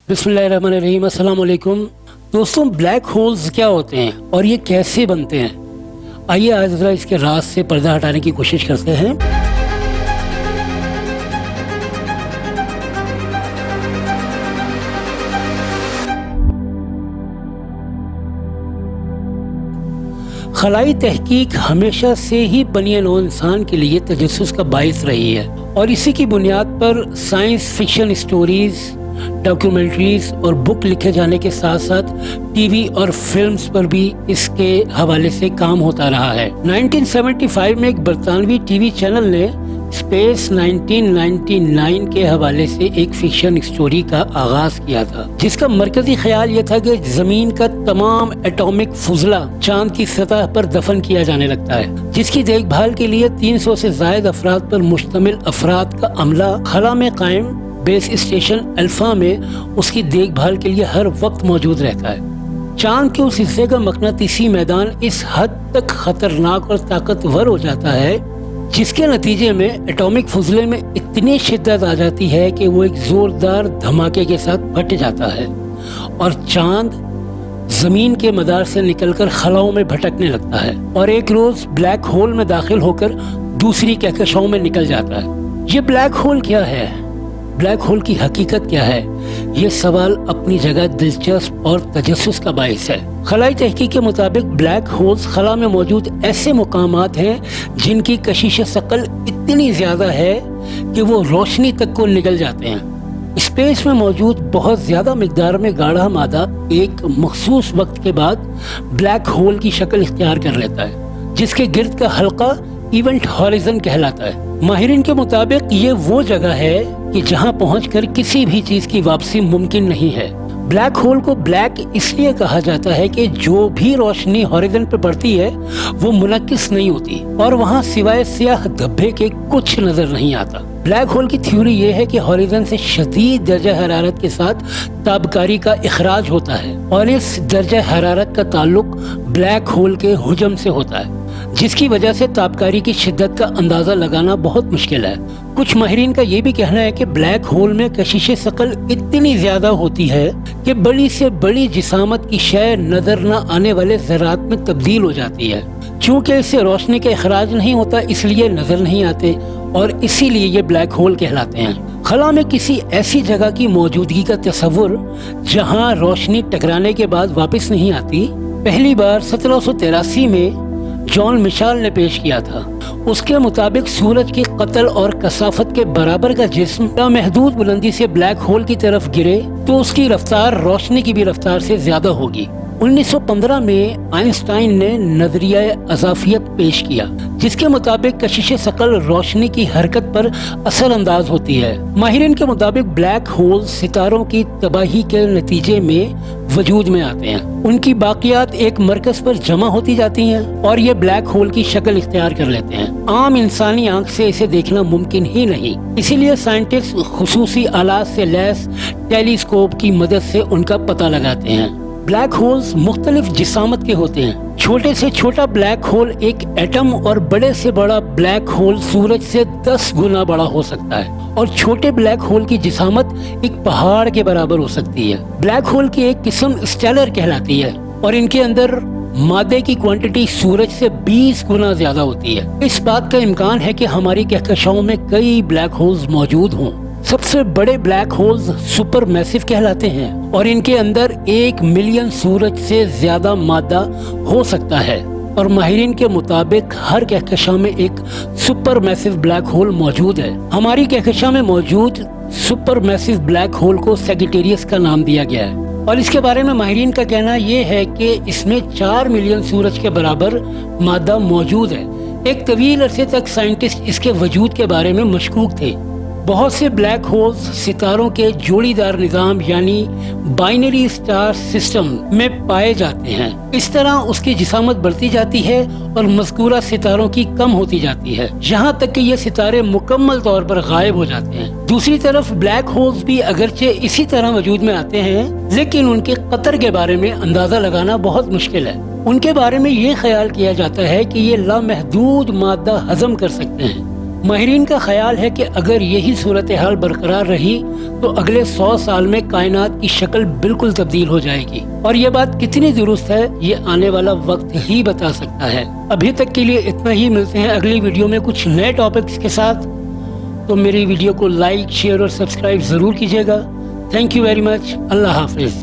बिस्मिल्लाहिर्रहमानिर्रहीम, अस्सलाम वालेकुम। दोस्तों, ब्लैक होल्स क्या होते हैं और ये कैसे बनते हैं? आइए आज ज़रा इसके राज से पर्दा हटाने की कोशिश करते हैं। खलाई तहकीक हमेशा से ही बनी नौ इंसान के लिए तजस्सुस का बाइस रही है और इसी की बुनियाद पर साइंस फिक्शन स्टोरीज, डॉक्यूमेंट्रीज और बुक लिखे जाने के साथ साथ टीवी और फिल्म्स पर भी इसके हवाले से काम होता रहा है। 1975 में एक बरतानवी टीवी चैनल ने स्पेस 1999 के हवाले से एक फिक्शन स्टोरी का आगाज किया था, जिसका मरकजी ख्याल यह था कि जमीन का तमाम एटॉमिक फुजला चांद की सतह पर दफन किया जाने लगता है, जिसकी देखभाल के लिए 300 से ज्यादा अफराद पर मुश्तमिल अफराद का अमला खला में कायम बेस स्टेशन अल्फा में उसकी देखभाल के लिए हर वक्त मौजूद रहता है। चांद के उस हिस्से का मकनातीसी मैदान इस हद तक खतरनाक और ताकतवर हो जाता है जिसके नतीजे में एटॉमिक फुजले में इतनी शिद्दत आ जाती है कि वो एक जोरदार धमाके के साथ फट जाता है और चांद जमीन के मदार से निकलकर खलाओं में भटकने लगता है और एक रोज ब्लैक होल में दाखिल होकर दूसरी कहकशाओं में निकल जाता है। ये ब्लैक होल क्या है? ब्लैक होल की हकीकत क्या है? ये सवाल अपनी जगह दिलचस्प और तजस्सुस का बाइस है। खलाई तहकीक के मुताबिक ब्लैक होल्स खला में मौजूद ऐसे मुकामात हैं जिनकी कशिश सकल इतनी ज्यादा है कि वो रोशनी तक को निगल जाते हैं। स्पेस में मौजूद बहुत ज्यादा मिकदार में गाढ़ा मादा एक मखसूस वक्त के बाद ब्लैक होल की शक्ल इख्तियार कर लेता है, जिसके गिर्द का हल्का इवेंट हॉरिजन कहलाता है। माहिरीन के मुताबिक ये वो जगह है कि जहां पहुंचकर किसी भी चीज की वापसी मुमकिन नहीं है। ब्लैक होल को ब्लैक इसलिए कहा जाता है कि जो भी रोशनी हॉरिजन पर पड़ती है वो मुनक्किस नहीं होती और वहां सिवाय स्याह धब्बे के कुछ नजर नहीं आता। ब्लैक होल की थ्योरी ये है कि हॉरिजन से शदीद दर्जा हरारत के साथ ताबकारी का इखराज होता है और इस दर्जा हरारत का ताल्लुक ब्लैक होल के हुजम से होता है, जिसकी वजह से ताबकारी की शिद्दत का अंदाजा लगाना बहुत मुश्किल है। कुछ माहिरीन का ये भी कहना है कि ब्लैक होल में कशिश सकल इतनी ज्यादा होती है कि बड़ी से बड़ी जिसामत की शय नजर न आने वाले ज़रात में तब्दील हो जाती है। चूँकि इससे रोशनी का इखराज नहीं होता इसलिए नजर नहीं आते और इसीलिए ये ब्लैक होल कहलाते हैं। खला में किसी ऐसी जगह की मौजूदगी का तस्वुर जहाँ रोशनी टकराने के बाद वापस नहीं आती पहली बार 1783 में जॉन मिशाल ने पेश किया था। उसके मुताबिक सूरज की कत्ल और कसाफत के बराबर का जिस्म लामहदूद बुलंदी से ब्लैक होल की तरफ गिरे तो उसकी रफ्तार रोशनी की भी रफ्तार से ज्यादा होगी। 1915 में आइंस्टाइन ने नजरिया अज़ाफियत पेश किया, जिसके मुताबिक कशिश सकल रोशनी की हरकत पर असर अंदाज होती है। माहिरीन के मुताबिक ब्लैक होल सितारों की तबाही के नतीजे में वजूद में आते हैं। उनकी बाकियात एक मरकज पर जमा होती जाती हैं और ये ब्लैक होल की शक्ल इख्तियार कर लेते हैं। आम इंसानी आंख से इसे देखना मुमकिन ही नहीं, इसीलिए साइंटिस्ट खुसूसी आलात से लैस टेलीस्कोप की मदद से उनका पता लगाते हैं। ब्लैक होल्स मुख्तलिफ जिसामत के होते हैं। छोटे से छोटा ब्लैक होल एक एटम और बड़े से बड़ा ब्लैक होल सूरज से 10 गुना बड़ा हो सकता है और छोटे ब्लैक होल की जिसामत एक पहाड़ के बराबर हो सकती है। ब्लैक होल की एक किस्म स्टेलर कहलाती है और इनके अंदर मादे की क्वांटिटी सूरज से 20 गुना ज्यादा होती है। इस बात का इम्कान है कि हमारी कहकशाओं में कई ब्लैक होल्स मौजूद हों। सबसे बड़े ब्लैक होल्स सुपर मैसिव कहलाते हैं और इनके अंदर 1 मिलियन सूरज से ज्यादा मादा हो सकता है और माहिरीन के मुताबिक हर कहकशा में एक सुपर मैसिव ब्लैक होल मौजूद है। हमारी कहकशा में मौजूद सुपर मैसिव ब्लैक होल को सैजिटेरियस का नाम दिया गया है और इसके बारे में माहिरीन का कहना यह है कि इसमें 4 मिलियन सूरज के बराबर मादा मौजूद है। एक तवील अरसे तक साइंटिस्ट इसके वजूद के बारे में मशकूक थे। बहुत से ब्लैक होल्स सितारों के जोड़ीदार निज़ाम यानी बाइनरी स्टार सिस्टम में पाए जाते हैं। इस तरह उसकी जिसामत बढ़ती जाती है और मज़कूरा सितारों की कम होती जाती है, यहाँ तक कि ये सितारे मुकम्मल तौर पर गायब हो जाते हैं। दूसरी तरफ ब्लैक होल्स भी अगरचे इसी तरह वजूद में आते हैं, लेकिन उनके कतर के बारे में अंदाजा लगाना बहुत मुश्किल है। उनके बारे में ये ख्याल किया जाता है कि ये लामहदूद मादा हजम कर सकते हैं ماہرین کا خیال ہے کہ اگر یہی صورتحال برقرار رہی تو اگلے 100 سال میں کائنات کی شکل بالکل تبدیل ہو جائے گی، اور یہ بات کتنی درست ہے یہ آنے والا وقت ہی بتا سکتا ہے۔ ابھی تک کے لیے اتنا ہی، ملتے ہیں اگلی ویڈیو میں کچھ نئے ٹاپکس کے ساتھ۔ تو میری ویڈیو کو لائک، شیئر اور سبسکرائب ضرور کیجیے گا۔ Thank you very much. اللہ حافظ۔